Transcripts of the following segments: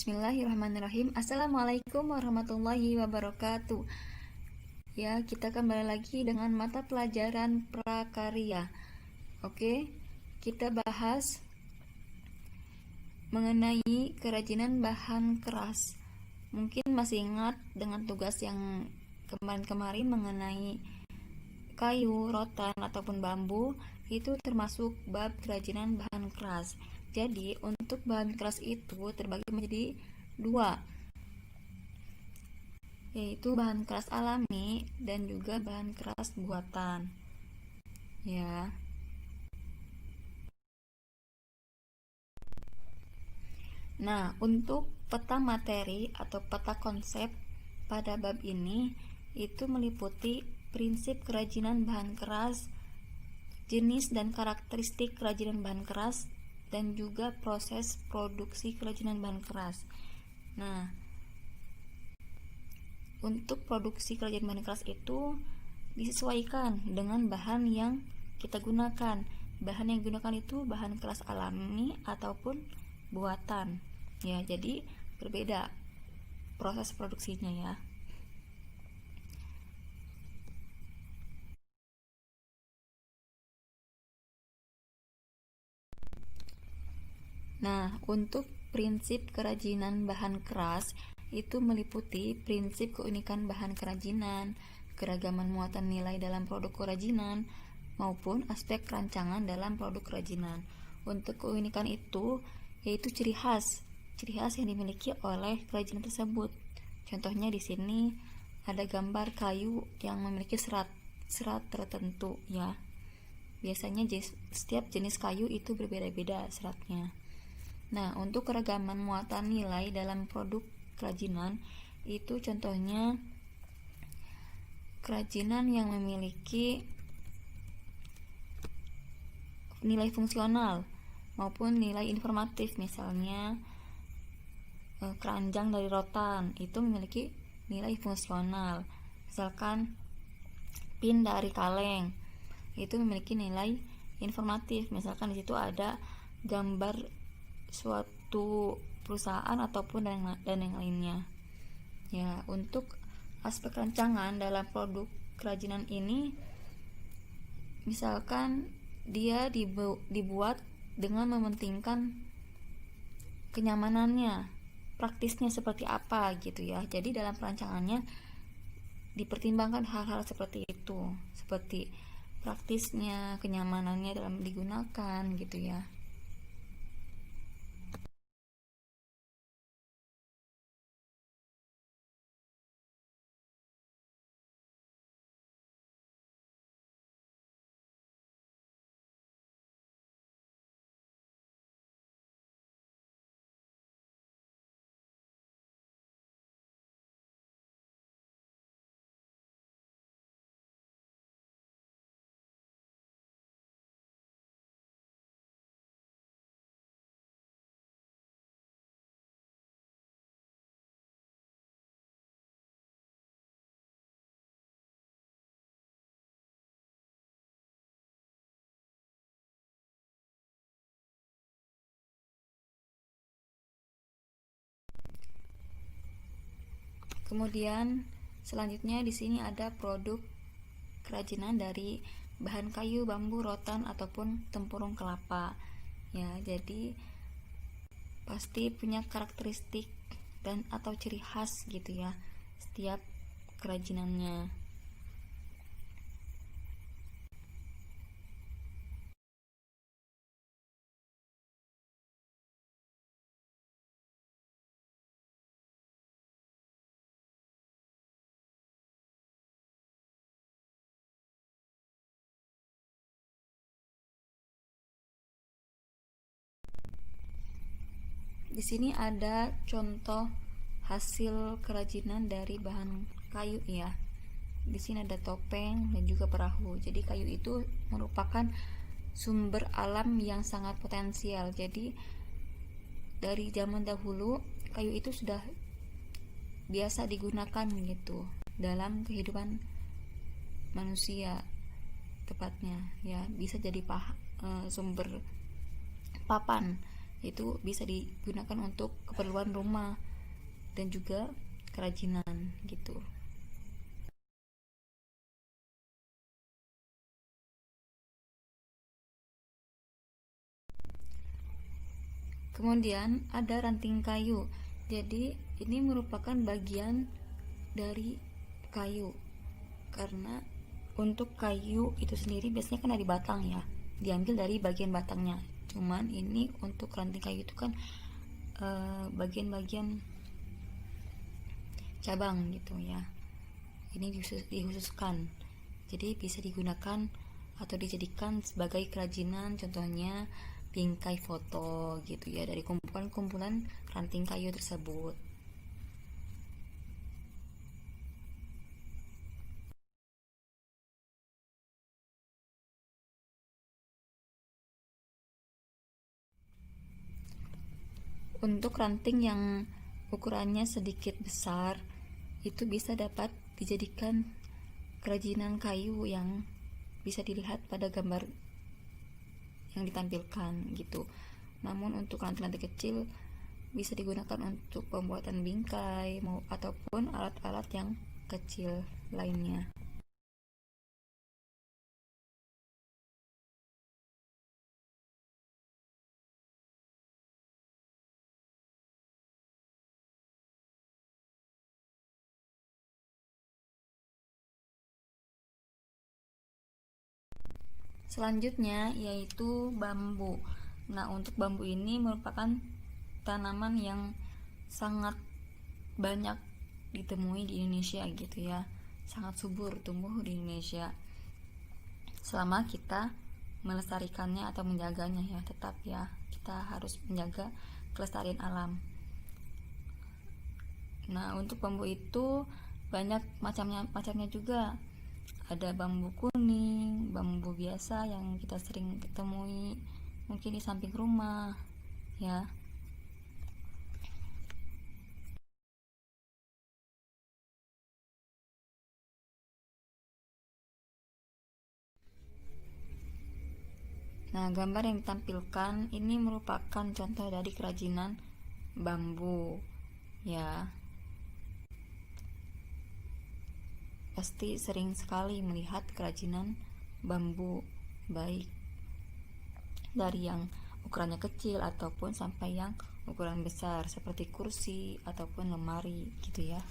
Bismillahirrahmanirrahim. Assalamualaikum warahmatullahi wabarakatuh. Ya, kita kembali lagi dengan mata pelajaran prakarya. Oke, kita bahas mengenai kerajinan bahan keras. Mungkin masih ingat dengan tugas yang kemarin-kemarin mengenai kayu, rotan, ataupun bambu. Itu termasuk bab kerajinan bahan keras. Jadi untuk bahan keras itu terbagi menjadi dua, yaitu bahan keras alami dan juga bahan keras buatan. Ya. Nah, untuk peta materi atau peta konsep pada bab ini itu meliputi prinsip kerajinan bahan keras, jenis dan karakteristik kerajinan bahan keras, dan juga proses produksi kerajinan bahan keras. Nah, untuk produksi kerajinan bahan keras itu disesuaikan dengan bahan yang kita gunakan. Bahan yang digunakan itu bahan keras alami ataupun buatan. Ya, jadi berbeda proses produksinya ya. Nah, untuk prinsip kerajinan bahan keras itu meliputi prinsip keunikan bahan kerajinan, keragaman muatan nilai dalam produk kerajinan, maupun aspek rancangan dalam produk kerajinan. Untuk keunikan itu yaitu ciri khas yang dimiliki oleh kerajinan tersebut. Contohnya di sini ada gambar kayu yang memiliki serat tertentu ya. Biasanya setiap jenis kayu itu berbeda-beda seratnya. Nah, untuk keragaman muatan nilai dalam produk kerajinan itu contohnya kerajinan yang memiliki nilai fungsional maupun nilai informatif, misalnya keranjang dari rotan itu memiliki nilai fungsional. Misalkan pin dari kaleng itu memiliki nilai informatif, misalkan di situ ada gambar suatu perusahaan ataupun dan yang lainnya. Ya, untuk aspek rancangan dalam produk kerajinan ini misalkan dia dibuat dengan mementingkan kenyamanannya, praktisnya seperti apa gitu ya. Jadi dalam perancangannya dipertimbangkan hal-hal seperti itu, seperti praktisnya, kenyamanannya dalam digunakan gitu ya. Kemudian selanjutnya di sini ada produk kerajinan dari bahan kayu, bambu, rotan ataupun tempurung kelapa. Ya, jadi pasti punya karakteristik dan atau ciri khas gitu ya setiap kerajinannya. Di sini ada contoh hasil kerajinan dari bahan kayu ya. Di sini ada topeng dan juga perahu. Jadi kayu itu merupakan sumber alam yang sangat potensial. Jadi dari zaman dahulu kayu itu sudah biasa digunakan gitu dalam kehidupan manusia, tepatnya ya bisa jadi sumber papan itu bisa digunakan untuk keperluan rumah dan juga kerajinan gitu. Kemudian ada ranting kayu. Jadi ini merupakan bagian dari kayu, karena untuk kayu itu sendiri biasanya kan dari batang ya, diambil dari bagian batangnya. Cuman ini untuk ranting kayu itu kan bagian-bagian cabang gitu ya. Ini dikhususkan, jadi bisa digunakan atau dijadikan sebagai kerajinan, contohnya bingkai foto gitu ya, dari kumpulan-kumpulan ranting kayu tersebut. Untuk ranting yang ukurannya sedikit besar, itu bisa dapat dijadikan kerajinan kayu yang bisa dilihat pada gambar yang ditampilkan gitu. Namun untuk ranting-ranting kecil bisa digunakan untuk pembuatan bingkai ataupun alat-alat yang kecil lainnya. Selanjutnya yaitu bambu. Nah, untuk bambu ini merupakan tanaman yang sangat banyak ditemui di Indonesia gitu ya. Sangat subur tumbuh di Indonesia. Selama kita melestarikannya atau menjaganya ya, tetap ya, kita harus menjaga kelestarian alam. Nah, untuk bambu itu banyak macamnya juga. Ada bambu kuning, bambu biasa yang kita sering temui mungkin di samping rumah ya. Nah, gambar yang ditampilkan ini merupakan contoh dari kerajinan bambu ya. Pasti sering sekali melihat kerajinan bambu, baik dari yang ukurannya kecil ataupun sampai yang ukuran besar seperti kursi ataupun lemari gitu ya.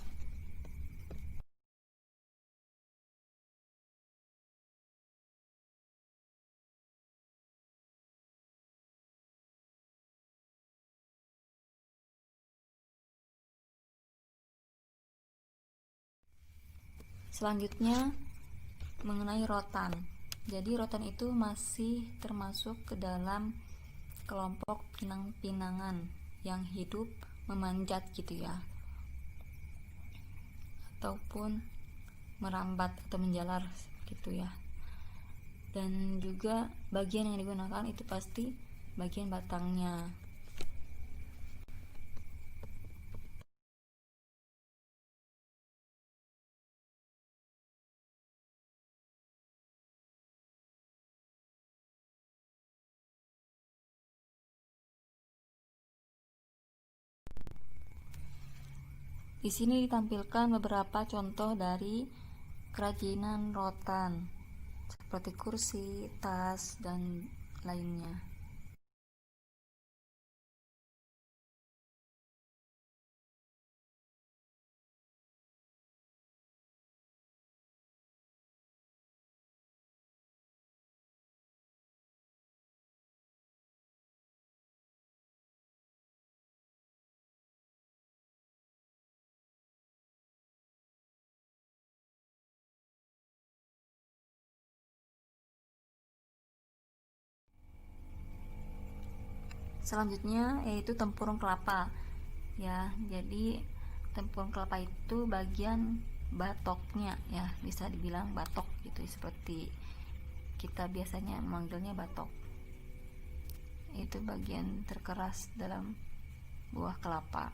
Selanjutnya mengenai rotan. Jadi rotan itu masih termasuk ke dalam kelompok pinang-pinangan yang hidup memanjat gitu ya, ataupun merambat atau menjalar gitu ya. Dan juga bagian yang digunakan itu pasti bagian batangnya. Di sini ditampilkan beberapa contoh dari kerajinan rotan seperti kursi, tas, dan lainnya. Selanjutnya yaitu tempurung kelapa ya. Jadi tempurung kelapa itu bagian batoknya ya, bisa dibilang batok gitu, seperti kita biasanya memanggilnya batok. Itu bagian terkeras dalam buah kelapa.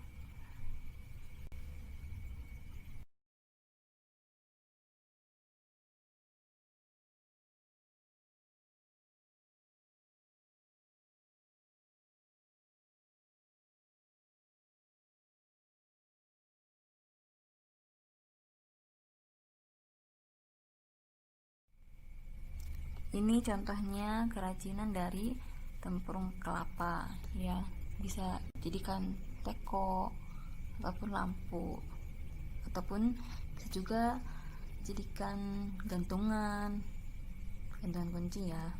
Ini contohnya kerajinan dari tempurung kelapa ya, bisa jadikan teko ataupun lampu, ataupun bisa juga jadikan gantungan kunci ya.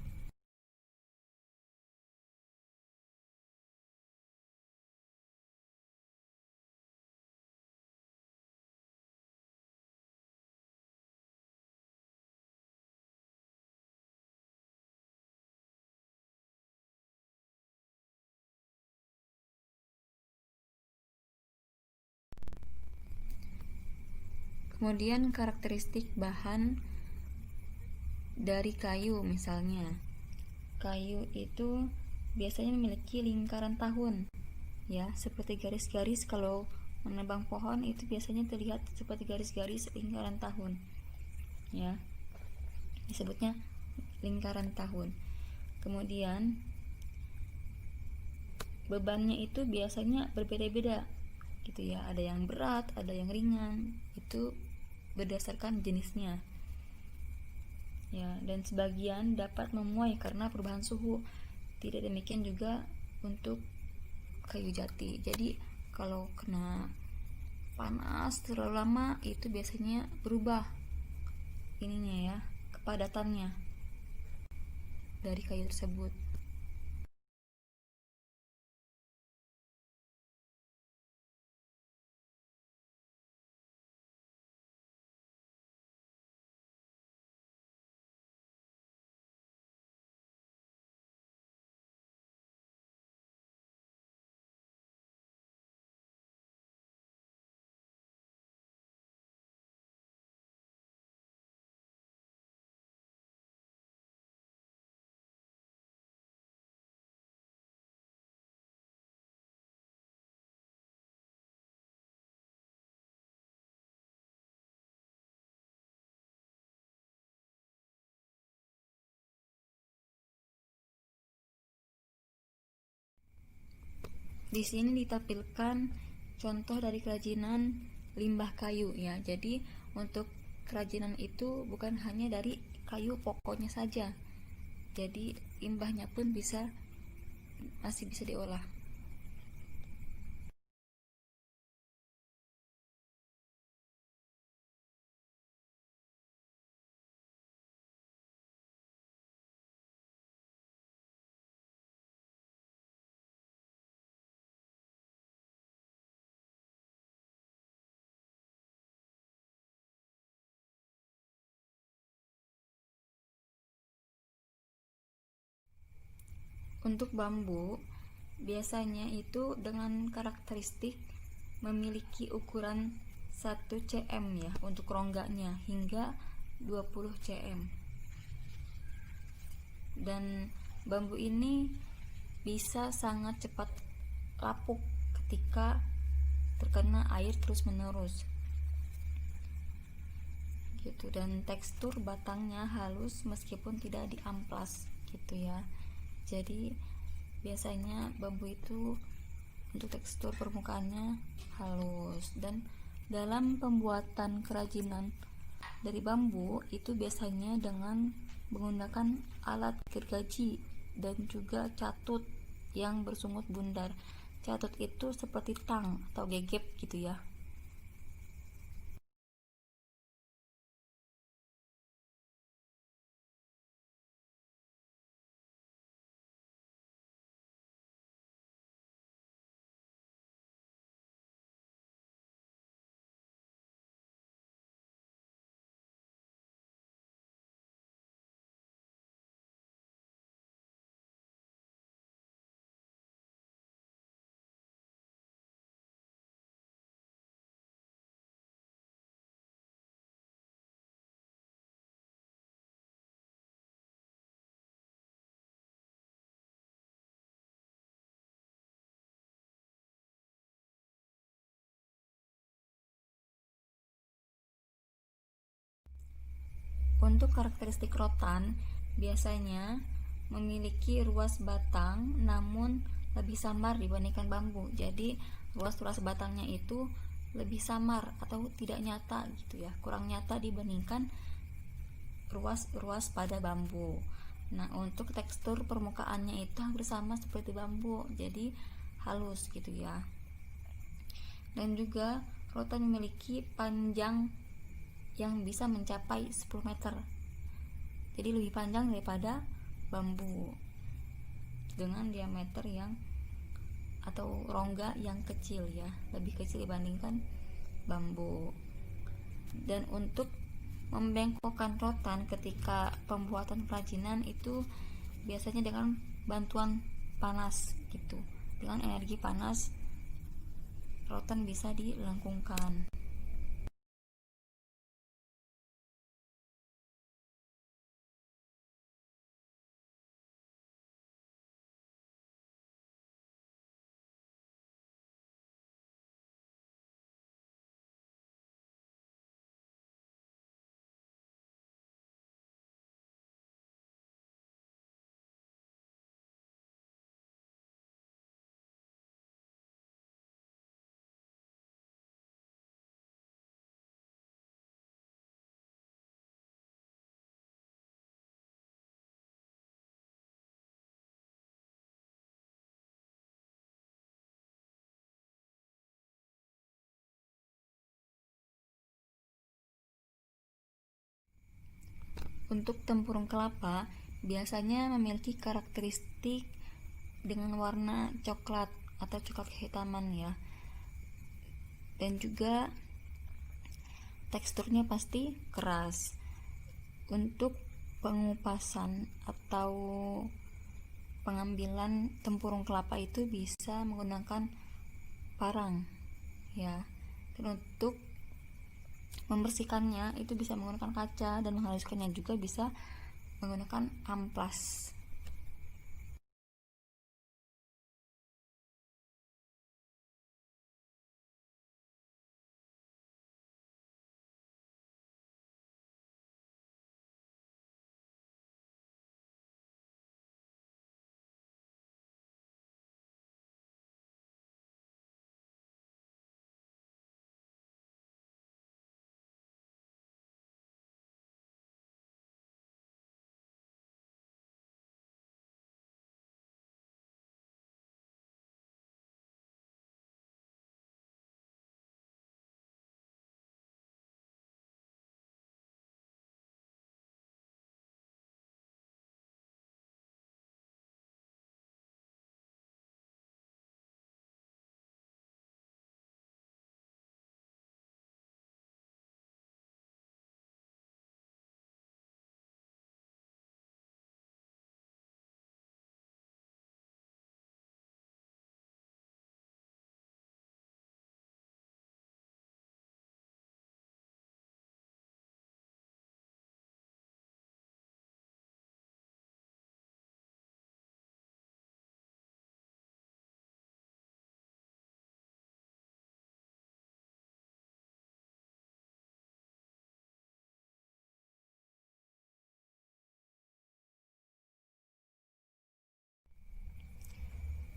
Kemudian karakteristik bahan dari kayu, misalnya kayu itu biasanya memiliki lingkaran tahun ya, seperti garis-garis. Kalau menebang pohon itu biasanya terlihat seperti garis-garis lingkaran tahun ya, disebutnya lingkaran tahun. Kemudian bebannya itu biasanya berbeda-beda gitu ya, ada yang berat, ada yang ringan, itu berdasarkan jenisnya ya, dan sebagian dapat memuai karena perubahan suhu. Tidak demikian juga untuk kayu jati. Jadi kalau kena panas terlalu lama itu biasanya berubah ininya ya, kepadatannya dari kayu tersebut. Di sini ditampilkan contoh dari kerajinan limbah kayu ya. Jadi untuk kerajinan itu bukan hanya dari kayu pokoknya saja. Jadi limbahnya pun masih bisa diolah. Untuk bambu, biasanya itu dengan karakteristik memiliki ukuran 1 cm ya untuk rongganya hingga 20 cm. Dan bambu ini bisa sangat cepat lapuk ketika terkena air terus-menerus. Gitu, dan tekstur batangnya halus meskipun tidak diamplas gitu ya. Jadi biasanya bambu itu untuk tekstur permukaannya halus. Dan dalam pembuatan kerajinan dari bambu itu biasanya dengan menggunakan alat gergaji dan juga catut yang bersungut bundar. Catut itu seperti tang atau gegep gitu ya. Untuk karakteristik rotan, biasanya memiliki ruas batang namun lebih samar dibandingkan bambu. Jadi ruas-ruas batangnya itu lebih samar atau tidak nyata gitu ya, kurang nyata dibandingkan ruas pada bambu. Nah, untuk tekstur permukaannya itu hampir sama seperti bambu, jadi halus gitu ya. Dan juga rotan memiliki panjang yang bisa mencapai 10 meter. Jadi lebih panjang daripada bambu dengan diameter yang atau rongga yang kecil ya, lebih kecil dibandingkan bambu. Dan untuk membengkokkan rotan ketika pembuatan kerajinan itu biasanya dengan bantuan panas gitu. Dengan energi panas rotan bisa dilengkungkan. Untuk tempurung kelapa biasanya memiliki karakteristik dengan warna coklat atau coklat kehitaman ya. Dan juga teksturnya pasti keras. Untuk pengupasan atau pengambilan tempurung kelapa itu bisa menggunakan parang ya. Dan untuk membersihkannya itu bisa menggunakan kaca, dan menghaluskannya juga bisa menggunakan amplas.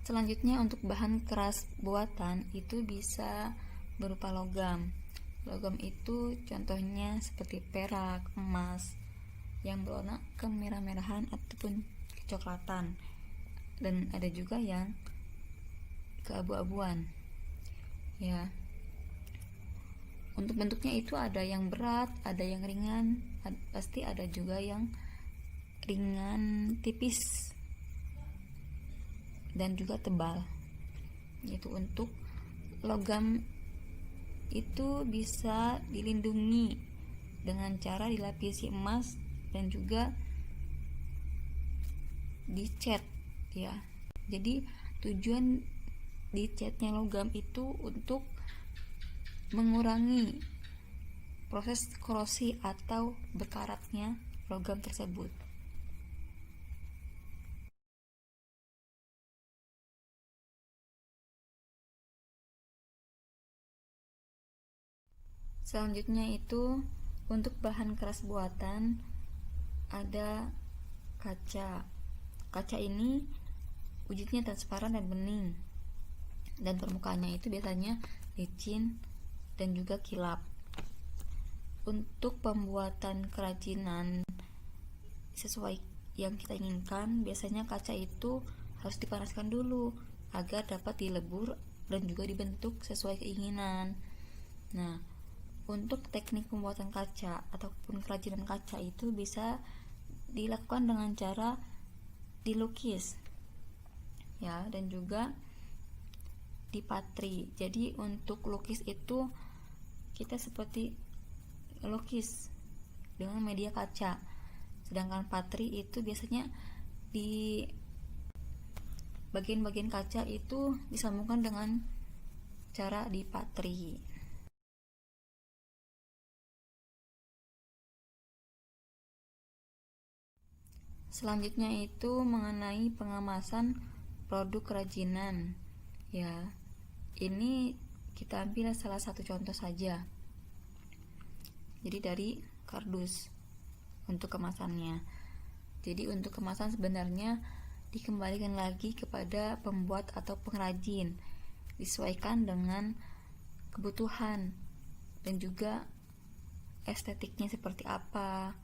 Selanjutnya untuk bahan keras buatan itu bisa berupa logam. Logam itu contohnya seperti perak, emas yang berwarna kemerah-merahan ataupun kecoklatan, dan ada juga yang keabu-abuan ya. Untuk bentuknya itu ada yang berat, ada yang ringan, pasti ada juga yang ringan tipis dan juga tebal. Itu untuk logam itu bisa dilindungi dengan cara dilapisi emas dan juga dicat ya. Jadi tujuan dicatnya logam itu untuk mengurangi proses korosi atau berkaratnya logam tersebut. Selanjutnya itu untuk bahan keras buatan ada kaca. Kaca ini wujudnya transparan dan bening, dan permukaannya itu biasanya licin dan juga kilap. Untuk pembuatan kerajinan sesuai yang kita inginkan, biasanya kaca itu harus dipanaskan dulu agar dapat dilebur dan juga dibentuk sesuai keinginan. Nah, untuk teknik pembuatan kaca ataupun kerajinan kaca itu bisa dilakukan dengan cara dilukis ya, dan juga dipatri. Jadi untuk lukis itu kita seperti lukis dengan media kaca, sedangkan patri itu biasanya di bagian-bagian kaca itu disambungkan dengan cara dipatri. Selanjutnya itu mengenai pengemasan produk kerajinan. Ya, ini kita ambil salah satu contoh saja. Jadi dari kardus untuk kemasannya. Jadi untuk kemasan sebenarnya dikembalikan lagi kepada pembuat atau pengrajin, disesuaikan dengan kebutuhan dan juga estetiknya seperti apa,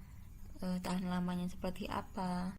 tahan lamanya seperti apa.